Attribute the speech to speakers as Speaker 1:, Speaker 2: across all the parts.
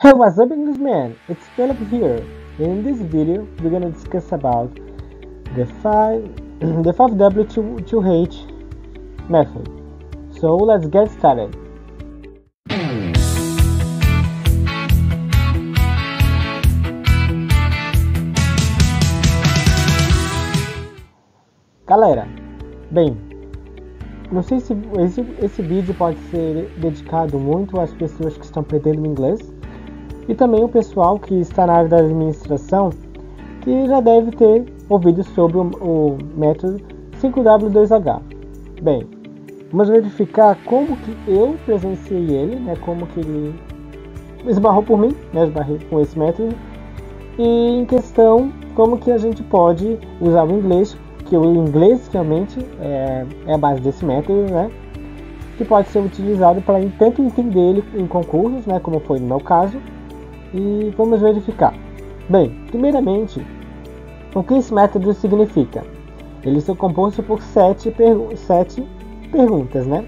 Speaker 1: Hey, what's up, Englishman? It's Philip here. In this video, we're gonna discuss about the 5W2H method. So let's get started. Galera, bem, não sei se esse vídeo pode ser dedicado muito às pessoas que estão aprendendo inglês e também o pessoal que está na área da administração, que já deve ter ouvido sobre o método 5W2H. Bem, vamos verificar como que eu presenciei ele, né, como que ele esbarrou por mim, né, esbarrei com esse método, e em questão como que a gente pode usar o inglês, que o inglês realmente é a base desse método, né, que pode ser utilizado para tanto entender ele em concursos, né, como foi no meu caso. E vamos verificar. Bem, primeiramente, o que esse método significa? Ele é composto por 7 perguntas, né?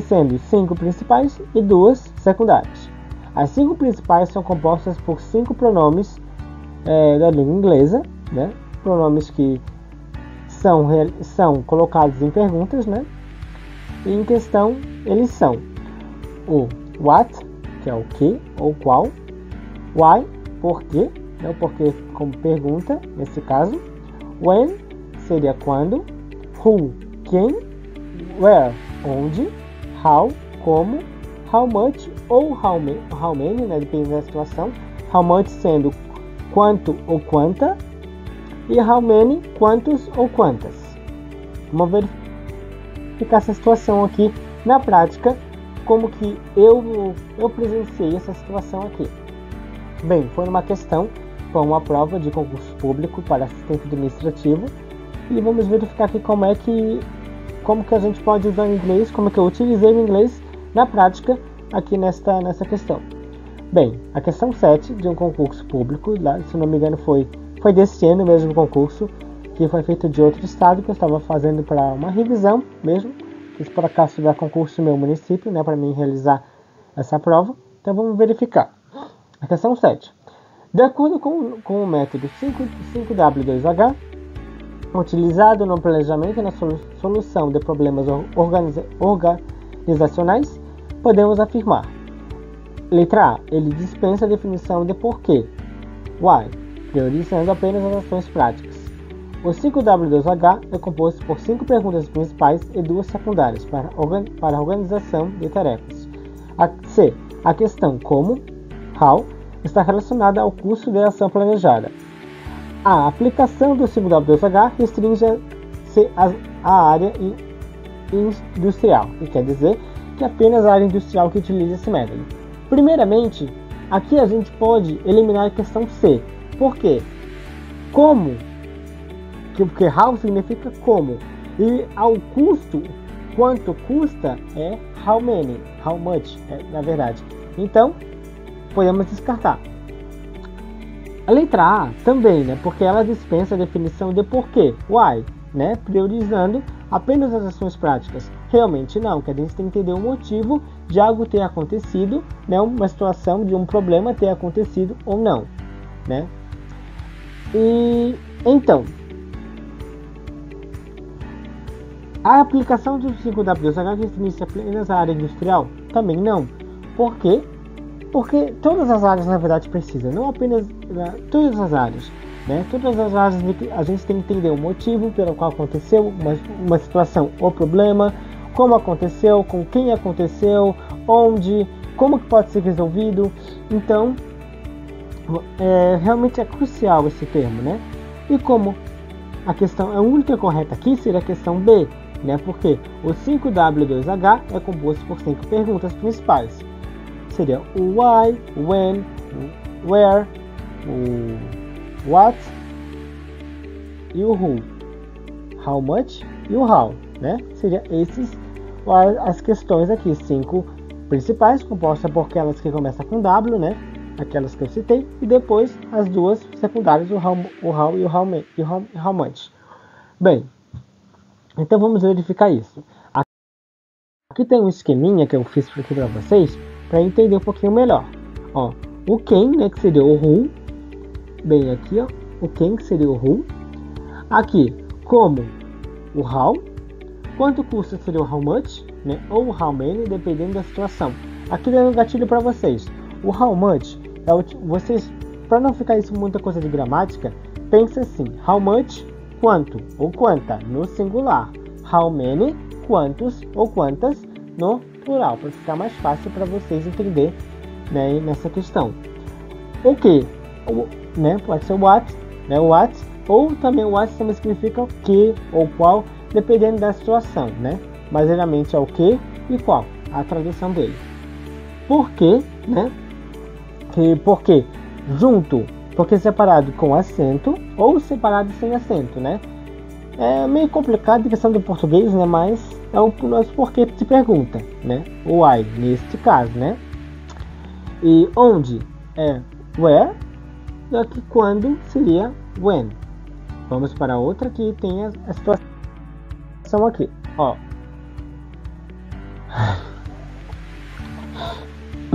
Speaker 1: Sendo 5 principais e 2 secundárias. As 5 principais são compostas por 5 pronomes da língua inglesa, né? Pronomes que são colocados em perguntas, né? E em questão, eles são o what, que é o que ou qual, why, por quê, né, o porquê como pergunta, nesse caso, when, seria quando, who, quem, where, onde, how, como, how much ou how many, né, depende da situação, how much sendo quanto ou quanta, e how many, quantos ou quantas. Vamos verificar essa situação aqui na prática, como que eu presenciei essa situação aqui. Bem, foi uma questão, foi uma prova de concurso público para assistente administrativo, e vamos verificar aqui como que a gente pode usar o inglês, como que eu utilizei o inglês na prática aqui nessa questão. Bem, a questão 7 de um concurso público, lá, se não me engano foi desse ano mesmo o concurso, que foi feito de outro estado, que eu estava fazendo para uma revisão mesmo. Se por acaso tiver concurso no meu município, né, para mim realizar essa prova. Então vamos verificar. A questão 7. De acordo com o método 5W2H, utilizado no planejamento e na solução de problemas organizacionais, podemos afirmar. Letra A. Ele dispensa a definição de porquê. Why, priorizando apenas as ações práticas. O 5W2H é composto por 5 perguntas principais e 2 secundárias para a organização de tarefas. C. A questão como, how, está relacionada ao custo da ação planejada. A aplicação do 5W2H restringe-se à área industrial, que quer dizer que apenas a área industrial que utiliza esse método. Primeiramente, aqui a gente pode eliminar a questão C. Por quê? Como? Porque how significa como, e ao custo, quanto custa, é how many, how much, na verdade. Então, podemos descartar. A letra A também, né, porque ela dispensa a definição de porquê, why, né, priorizando apenas as ações práticas. Realmente não, que a gente tem que entender o motivo de algo ter acontecido, né, uma situação de um problema ter acontecido ou não, né. E então, a aplicação do 5W2H restringe-se apenas à área industrial? Também não. Por quê? Porque todas as áreas, na verdade, precisam. Não apenas todas as áreas. Né? Todas as áreas a gente tem que entender o motivo pelo qual aconteceu uma situação ou problema, como aconteceu, com quem aconteceu, onde, como que pode ser resolvido. Então, realmente é crucial esse termo, né? E como a única correta aqui seria a questão B, né? Porque o 5W2H é composto por 5 perguntas principais. Seria o why, o when, o where, o what e o who. How much e o how, né? Seria as questões aqui, 5 principais, compostas por aquelas que começam com W, né? Aquelas que eu citei, e depois as 2 secundárias, o how e o how much. Bem, então vamos verificar isso. Aqui tem um esqueminha que eu fiz aqui para vocês, para entender um pouquinho melhor. Ó, o quem, né, que seria o who, bem aqui, ó, o quem que seria o who. Aqui, como o how, quanto custa seria o how much, né, ou o how many, dependendo da situação. Aqui dando um gatilho para vocês. O how much, vocês, para não ficar isso muita coisa de gramática, pense assim: how much, quanto ou quanta, no singular. How many, quantos ou quantas, no plural, para ficar mais fácil para vocês entender, né, nessa questão. O que, né, pode ser what, né, what, ou também what também significa o que ou qual, dependendo da situação, né? Mas geralmente é o que e qual, a tradução dele. Por quê, né? Porque junto, porque separado com acento ou separado sem acento, né? É meio complicado a questão do português, né? Mas é o nosso porquê de pergunta, né? O why, neste caso, né? E onde é where, e aqui quando seria when. Vamos para outra que tem a situação aqui, ó.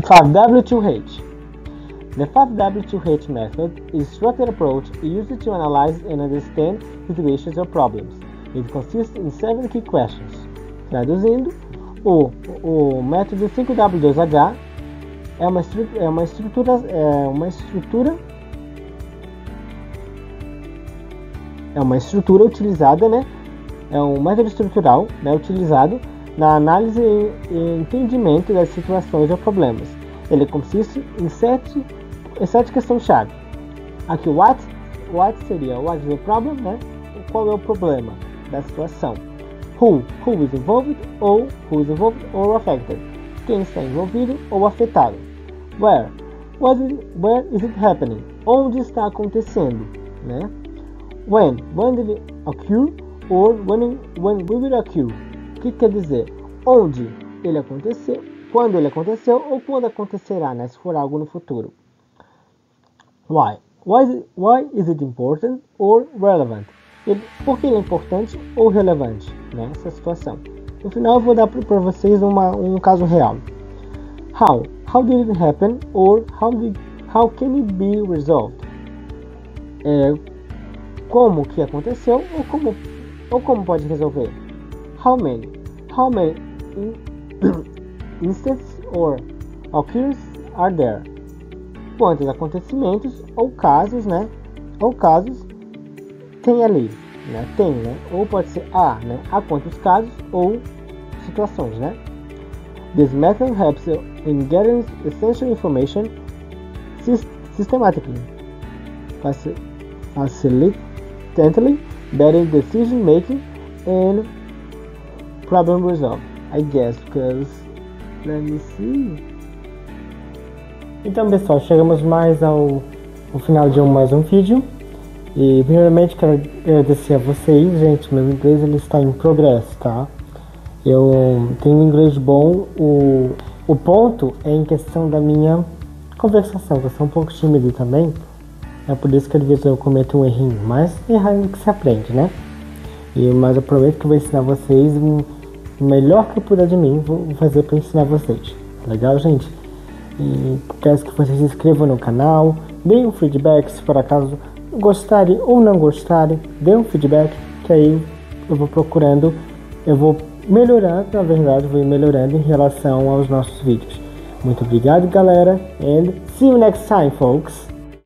Speaker 1: 5W2H. The 5W2H method is a structured approach used to analyze and understand situations or problems. It consists in 7 key questions. Traduzindo, o método 5W2H é uma estrutura utilizada, né? É um método estrutural, né, utilizado na análise e entendimento das situações ou problemas. Ele consiste em sete questões-chave. Aqui, what seria what is the problem, né? Qual é o problema da situação? Who is involved ou affected? Quem está envolvido ou afetado? Where is it happening? Onde está acontecendo, né? When did it occur or when will it occur? O que quer dizer? Onde ele aconteceu, quando ele aconteceu ou quando acontecerá, né? Se for algo no futuro. Why is it important or relevant? Por que ele é importante ou relevante, né? Essa situação. No final eu vou dar para vocês um caso real. How did it happen or how can it be resolved? Como que aconteceu ou como pode resolver? How many instances or occurrences are there? Quantos acontecimentos ou casos, né? Ou casos tem ali, né? Tem, né? Ou pode ser né? Há quantos casos ou situações, né? This method helps in getting essential information systematically, facilitating better decision making and problem resolve. I guess because let me see. Então, pessoal, chegamos mais ao final de mais um vídeo. E primeiramente quero agradecer a vocês, gente. Meu inglês ele está em progresso, tá? Eu tenho inglês bom. O ponto é em questão da minha conversação, eu sou um pouco tímido também. É por isso que às vezes eu cometo um errinho, mas errando que se aprende, né? Mas eu prometo que vou ensinar vocês o melhor que eu puder de mim, vou fazer para ensinar vocês. Legal, gente? E peço que vocês se inscrevam no canal, deem um feedback se por acaso gostarem ou não gostarem, deem um feedback que aí eu vou procurando, eu vou melhorando, na verdade, vou melhorando em relação aos nossos vídeos. Muito obrigado, galera, and see you next time, folks!